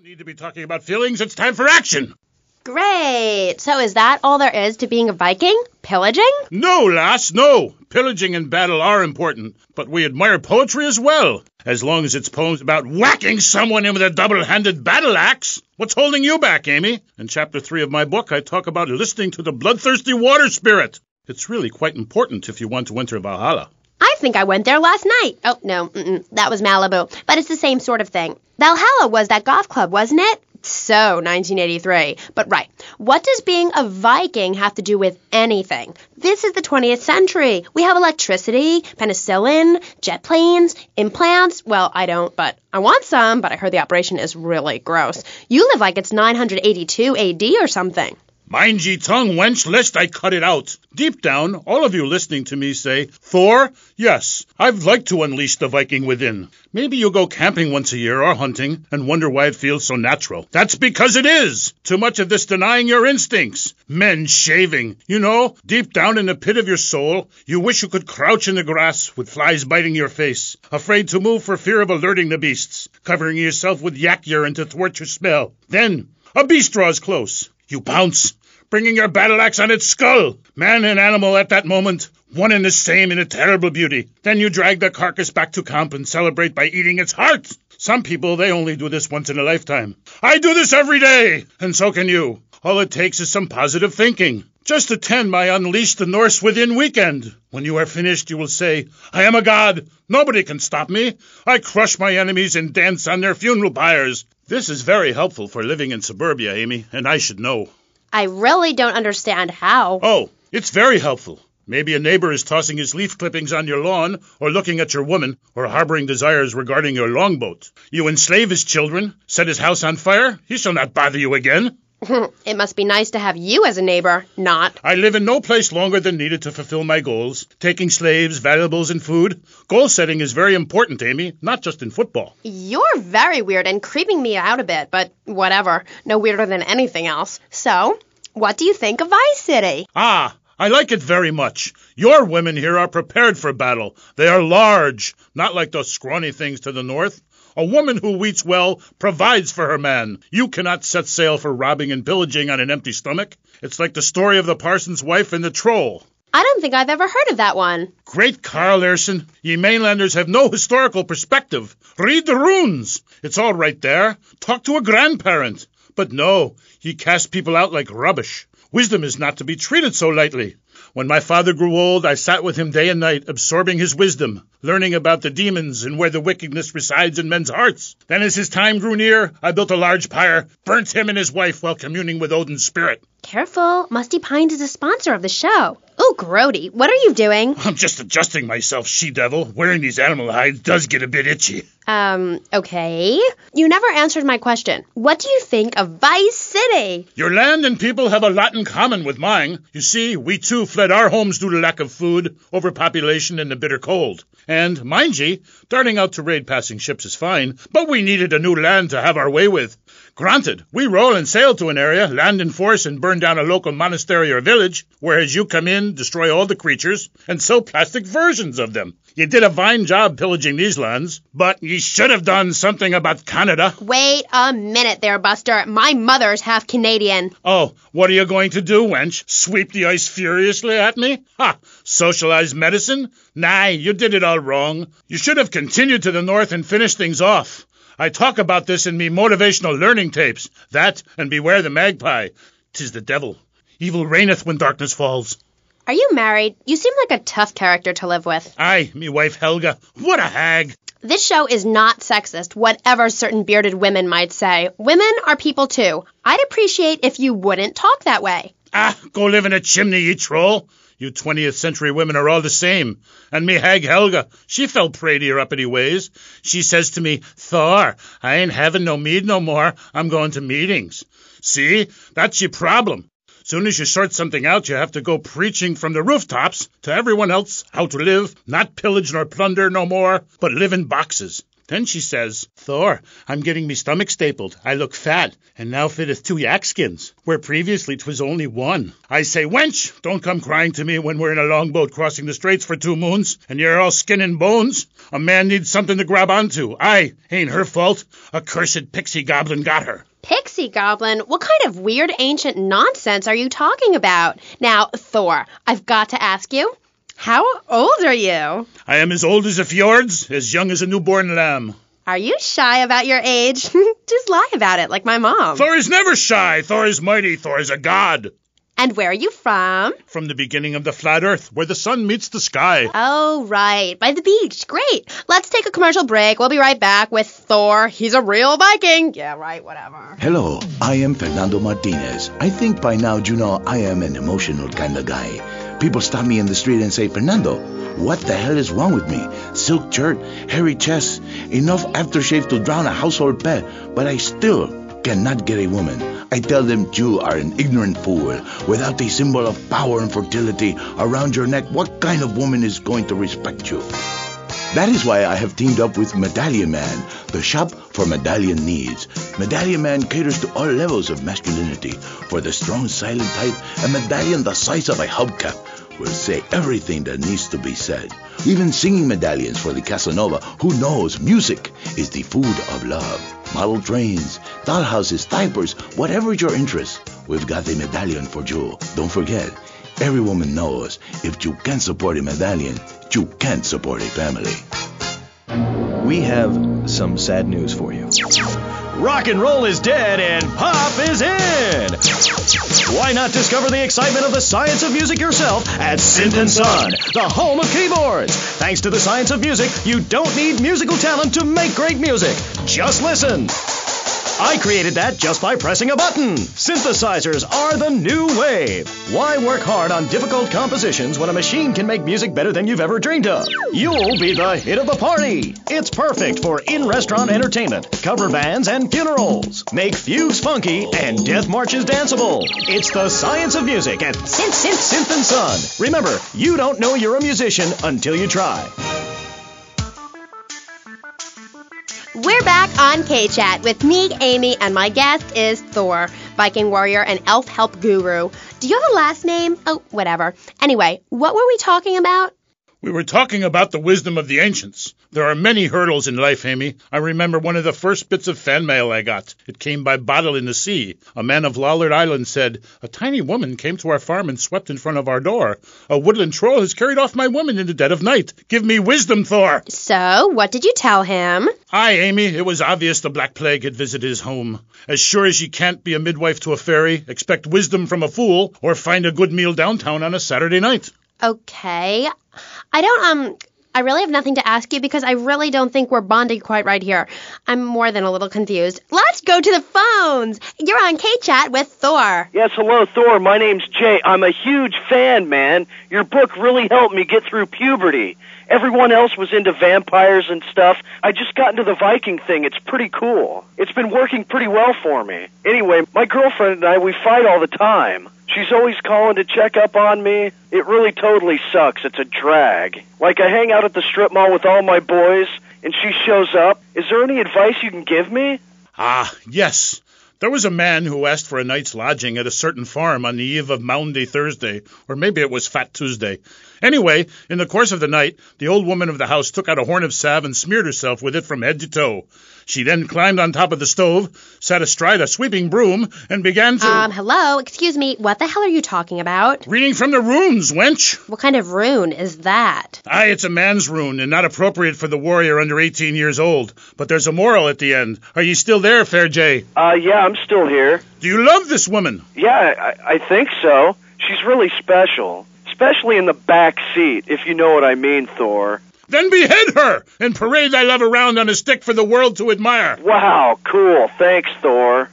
Need to be talking about feelings. It's time for action. Great. So is that all there is to being a Viking? Pillaging? No, lass, no. Pillaging and battle are important, but we admire poetry as well, as long as it's poems about whacking someone in with a double-handed battle axe. What's holding you back, Amy? In Chapter 3 of my book, I talk about listening to the bloodthirsty water spirit. It's really quite important if you want to enter Valhalla. I think I went there last night. Oh, no, that was Malibu. But it's the same sort of thing. Valhalla was that golf club, wasn't it? So, 1983. But right, what does being a Viking have to do with anything? This is the 20th century. We have electricity, penicillin, jet planes, implants. Well, I don't, but I want some, but I heard the operation is really gross. You live like it's 982 AD or something. Mind ye tongue, wench, lest I cut it out. Deep down, all of you listening to me say, Thor, yes, I'd like to unleash the Viking within. Maybe you go camping once a year or hunting and wonder why it feels so natural. That's because it is. Too much of this denying your instincts. Men shaving. You know, deep down in the pit of your soul, you wish you could crouch in the grass with flies biting your face, afraid to move for fear of alerting the beasts, covering yourself with yak urine to thwart your smell. Then, a beast draws close. You pounce, bringing your battle axe on its skull. Man and animal at that moment, one and the same in a terrible beauty. Then you drag the carcass back to camp and celebrate by eating its heart. Some people, they only do this once in a lifetime. I do this every day, and so can you. All it takes is some positive thinking. Just attend my Unleash the Norse Within weekend. When you are finished, you will say, I am a god. Nobody can stop me. I crush my enemies and dance on their funeral pyres. This is very helpful for living in suburbia, Amy, and I should know. I really don't understand how. Oh, it's very helpful. Maybe a neighbor is tossing his leaf clippings on your lawn, or looking at your woman, or harboring desires regarding your longboat. You enslave his children, set his house on fire, he shall not bother you again. It must be nice to have you as a neighbor, not. I live in no place longer than needed to fulfill my goals, taking slaves, valuables, and food. Goal setting is very important, Amy, not just in football. You're very weird and creeping me out a bit, but whatever. No weirder than anything else. So, what do you think of Vice City? Ah, I like it very much. Your women here are prepared for battle. They are large, not like those scrawny things to the north. A woman who eats well provides for her man. You cannot set sail for robbing and pillaging on an empty stomach. It's like the story of the parson's wife and the troll. I don't think I've ever heard of that one. Great Carl Erson. Ye mainlanders have no historical perspective. Read the runes. It's all right there. Talk to a grandparent. But no, ye cast people out like rubbish. Wisdom is not to be treated so lightly. When my father grew old, I sat with him day and night, absorbing his wisdom, learning about the demons and where the wickedness resides in men's hearts. Then as his time grew near, I built a large pyre, burnt him and his wife while communing with Odin's spirit. Careful, Musty Pines is a sponsor of the show. Oh, Grody, what are you doing? I'm just adjusting myself, she-devil. Wearing these animal hides does get a bit itchy. Okay. You never answered my question. What do you think of Vice City? Your land and people have a lot in common with mine. You see, we too fled our homes due to lack of food, overpopulation, and the bitter cold. And, mind ye, darting out to raid passing ships is fine, but we needed a new land to have our way with. Granted, we roll and sail to an area, land in force, and burn down a local monastery or village, whereas you come in, destroy all the creatures, and sell plastic versions of them. You did a fine job pillaging these lands, but ye should have done something about Canada. Wait a minute there, Buster. My mother's half Canadian. Oh, what are you going to do, wench? Sweep the ice furiously at me? Ha! Socialized medicine? Nah, you did it all wrong. You should have continued to the north and finished things off. I talk about this in me motivational learning tapes. That, and beware the magpie. 'Tis the devil. Evil reigneth when darkness falls. Are you married? You seem like a tough character to live with. Aye, me wife Helga. What a hag. This show is not sexist, whatever certain bearded women might say. Women are people too. I'd appreciate if you wouldn't talk that way. Ah, go live in a chimney, ye troll. You 20th century women are all the same. And me hag Helga, she fell prey to your uppity ways. She says to me, Thor, I ain't having no mead no more. I'm going to meetings. See, that's your problem. Soon as you sort something out, you have to go preaching from the rooftops to everyone else how to live, not pillage nor plunder no more, but live in boxes. Then she says, Thor, I'm getting me stomach stapled. I look fat, and now fitteth 2 yak skins, where previously 'twas only 1. I say, wench, don't come crying to me when we're in a longboat crossing the straits for 2 moons, and you're all skin and bones. A man needs something to grab onto. Ain't her fault. A cursed pixie goblin got her. Pixie goblin? What kind of weird ancient nonsense are you talking about? Now, Thor, I've got to ask you, how old are you? I am as old as the fjords, as young as a newborn lamb. Are you shy about your age? Just lie about it, like my mom. Thor is never shy. Thor is mighty. Thor is a god. And where are you from? From the beginning of the flat earth, where the sun meets the sky. Oh, right. By the beach. Great. Let's take a commercial break. We'll be right back with Thor. He's a real Viking. Yeah, right, whatever. Hello, I am Fernando Martinez. I think by now you know I am an emotional kind of guy. People stop me in the street and say, Fernando, what the hell is wrong with me? Silk shirt, hairy chest, enough aftershave to drown a household pet, but I still cannot get a woman. I tell them you are an ignorant fool. Without a symbol of power and fertility around your neck, what kind of woman is going to respect you? That is why I have teamed up with Medallion Man, the shop for medallion needs. Medallion Man caters to all levels of masculinity. For the strong, silent type, a medallion the size of a hubcap will say everything that needs to be said. Even singing medallions for the Casanova who knows music is the food of love. Model trains, dollhouses, diapers, whatever your interest, we've got a medallion for you. Don't forget, every woman knows if you can't support a medallion, you can't support a family. We have some sad news for you. Rock and roll is dead and pop is in! Why not discover the excitement of the science of music yourself at Synth & Son, the home of keyboards? Thanks to the science of music, you don't need musical talent to make great music. Just listen. I created that just by pressing a button. Synthesizers are the new wave. Why work hard on difficult compositions when a machine can make music better than you've ever dreamed of? You'll be the hit of the party. It's perfect for in-restaurant entertainment, cover bands, and funerals. Make fugues funky and death marches danceable. It's the science of music at Synth & Son. Remember, you don't know you're a musician until you try. We're back on KCHAT with me, Amy, and my guest is Thor, Viking warrior and elf help guru. Do you have a last name? Oh, whatever. Anyway, what were we talking about? We were talking about the wisdom of the ancients. There are many hurdles in life, Amy. I remember one of the first bits of fan mail I got. It came by bottle in the sea. A man of Lollard Island said, a tiny woman came to our farm and swept in front of our door. A woodland troll has carried off my woman in the dead of night. Give me wisdom, Thor. So, what did you tell him? Aye, Amy, it was obvious the Black Plague had visited his home. As sure as you can't be a midwife to a fairy, expect wisdom from a fool, or find a good meal downtown on a Saturday night. Okay. I really have nothing to ask you because I really don't think we're bonding quite right here. I'm more than a little confused. Let's go to the phones. You're on KCHAT with Thor. Yes, hello, Thor. My name's Jay. I'm a huge fan, man. Your book really helped me get through puberty. Everyone else was into vampires and stuff. I just got into the Viking thing. It's pretty cool. It's been working pretty well for me. Anyway, my girlfriend and I, we fight all the time. She's always calling to check up on me. It really totally sucks. It's a drag. Like, I hang out at the strip mall with all my boys, and she shows up. Is there any advice you can give me? Ah, yes. There was a man who asked for a night's lodging at a certain farm on the eve of Maundy Thursday, or maybe it was Fat Tuesday. Anyway, in the course of the night, the old woman of the house took out a horn of salve and smeared herself with it from head to toe. She then climbed on top of the stove, sat astride a sweeping broom, and began to... Hello, excuse me, what the hell are you talking about? Reading from the runes, wench. What kind of rune is that? Aye, it's a man's rune, and not appropriate for the warrior under 18 years old. But there's a moral at the end. Are you still there, Fair Jay? Yeah, I'm still here. Do you love this woman? Yeah, I think so. She's really special. Especially in the back seat, if you know what I mean, Thor. Then behead her, and parade thy love around on a stick for the world to admire. Wow, cool. Thanks, Thor.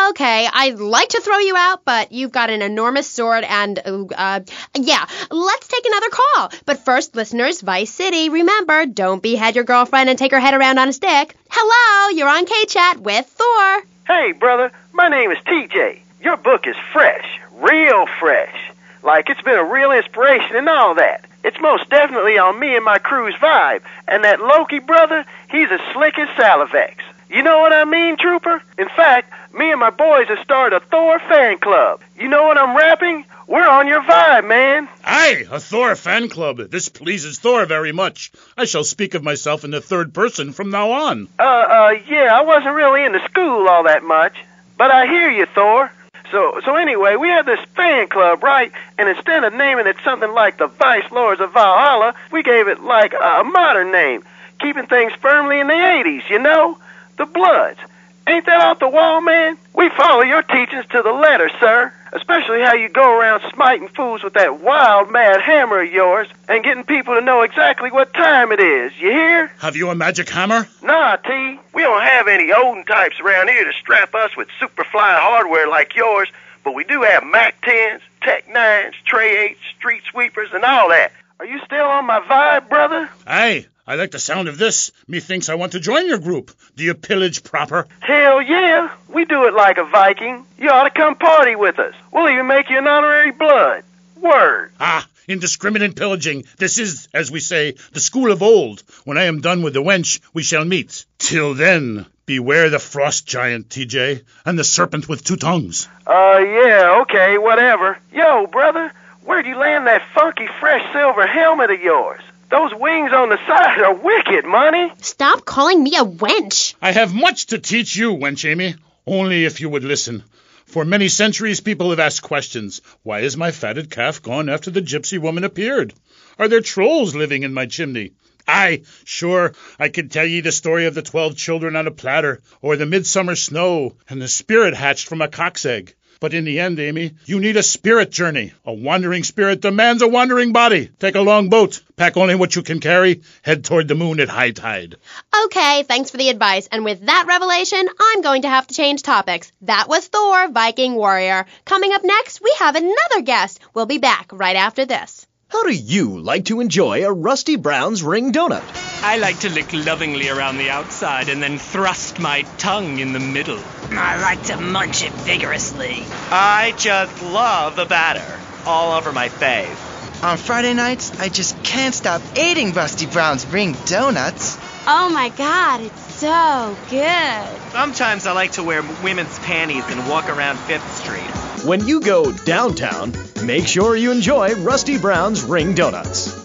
Okay, I'd like to throw you out, but you've got an enormous sword and, yeah, let's take another call. But first, listeners, Vice City, remember, don't behead your girlfriend and take her head around on a stick. Hello, you're on KCHAT with Thor. Hey, brother, my name is TJ. Your book is fresh, real fresh. Like, it's been a real inspiration and all that. It's most definitely on me and my crew's vibe. And that Loki brother, he's as slick as Salivex. You know what I mean, Trooper? In fact, me and my boys have started a Thor fan club. You know what I'm rapping? We're on your vibe, man. Aye, a Thor fan club. This pleases Thor very much. I shall speak of myself in the third person from now on. Yeah, I wasn't really into school all that much. But I hear you, Thor. So anyway, we have this fan club, right? And instead of naming it something like the Vice Lords of Valhalla, we gave it like a modern name, keeping things firmly in the 80s, you know? The Bloods. Ain't that off the wall, man? We follow your teachings to the letter, sir. Especially how you go around smiting fools with that wild, mad hammer of yours and getting people to know exactly what time it is. You hear? Have you a magic hammer? Nah, T. We don't have any olden types around here to strap us with superfly hardware like yours, but we do have Mac 10s, Tech 9s, Tray 8s, Street Sweepers, and all that. Are you still on my vibe, brother? Aye. I like the sound of this. Methinks I want to join your group. Do you pillage proper? Hell yeah. We do it like a Viking. You ought to come party with us. We'll even make you an honorary blood. Word. Ah, indiscriminate pillaging. This is, as we say, the school of old. When I am done with the wench, we shall meet. Till then, beware the frost giant, TJ, and the serpent with two tongues. Yeah, okay, whatever. Yo, brother, where'd you land that funky fresh silver helmet of yours? Those wings on the side are wicked, money. Stop calling me a wench. I have much to teach you, wench Amy, only if you would listen. For many centuries, people have asked questions. Why is my fatted calf gone after the gypsy woman appeared? Are there trolls living in my chimney? Aye, sure, I could tell ye the story of the 12 children on a platter, or the midsummer snow, and the spirit hatched from a cock's egg. But in the end, Amy, you need a spirit journey. A wandering spirit demands a wandering body. Take a long boat. Pack only what you can carry. Head toward the moon at high tide. Okay, thanks for the advice. And with that revelation, I'm going to have to change topics. That was Thor, Viking Warrior. Coming up next, we have another guest. We'll be back right after this. How do you like to enjoy a Rusty Brown's ring donut? I like to lick lovingly around the outside and then thrust my tongue in the middle. I like to munch it vigorously. I just love the batter all over my face. On Friday nights, I just can't stop eating Rusty Brown's ring donuts. Oh my God, it's so good. Sometimes I like to wear women's panties and walk around 5th Street. When you go downtown, make sure you enjoy Rusty Brown's ring donuts.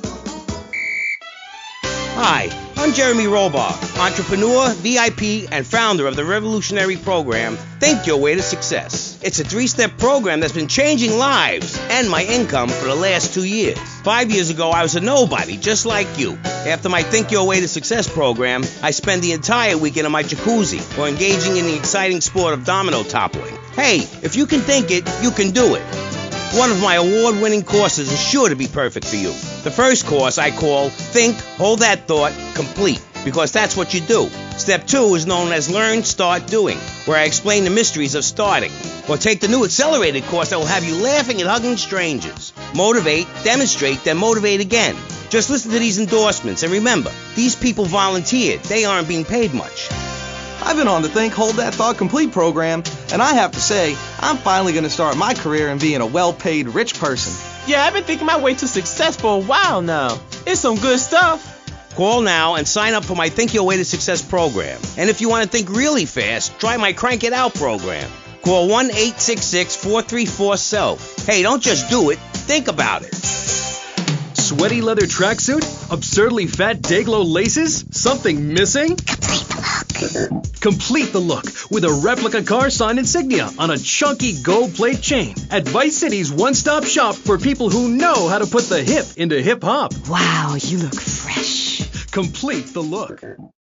Hi, I'm Jeremy Robar, entrepreneur, VIP, and founder of the revolutionary program, Think Your Way to Success. It's a 3-step program that's been changing lives and my income for the last 2 years. 5 years ago, I was a nobody, just like you. After my Think Your Way to Success program, I spend the entire weekend in my jacuzzi or engaging in the exciting sport of domino toppling. Hey, if you can think it, you can do it. One of my award-winning courses is sure to be perfect for you. The first course I call Think, Hold That Thought, Complete, because that's what you do. Step 2 is known as Learn, Start, Doing, where I explain the mysteries of starting. Or take the new accelerated course that will have you laughing and hugging strangers. Motivate, demonstrate, then motivate again. Just listen to these endorsements, and remember, these people volunteered. They aren't being paid much. I've been on the Think, Hold That Thought Complete program, and I have to say, I'm finally going to start my career in being a well-paid rich person. Yeah, I've been thinking my way to success for a while now. It's some good stuff. Call now and sign up for my Think Your Way to Success program. And if you want to think really fast, try my Crank It Out program. Call 1-866-434-SELF. Hey, don't just do it. Think about it. Sweaty leather tracksuit? Absurdly fat Dayglow laces? Something missing? Complete the look with a replica car sign insignia on a chunky gold plate chain at Vice City's one-stop shop for people who know how to put the hip into hip-hop. Wow, you look fresh. Complete the look.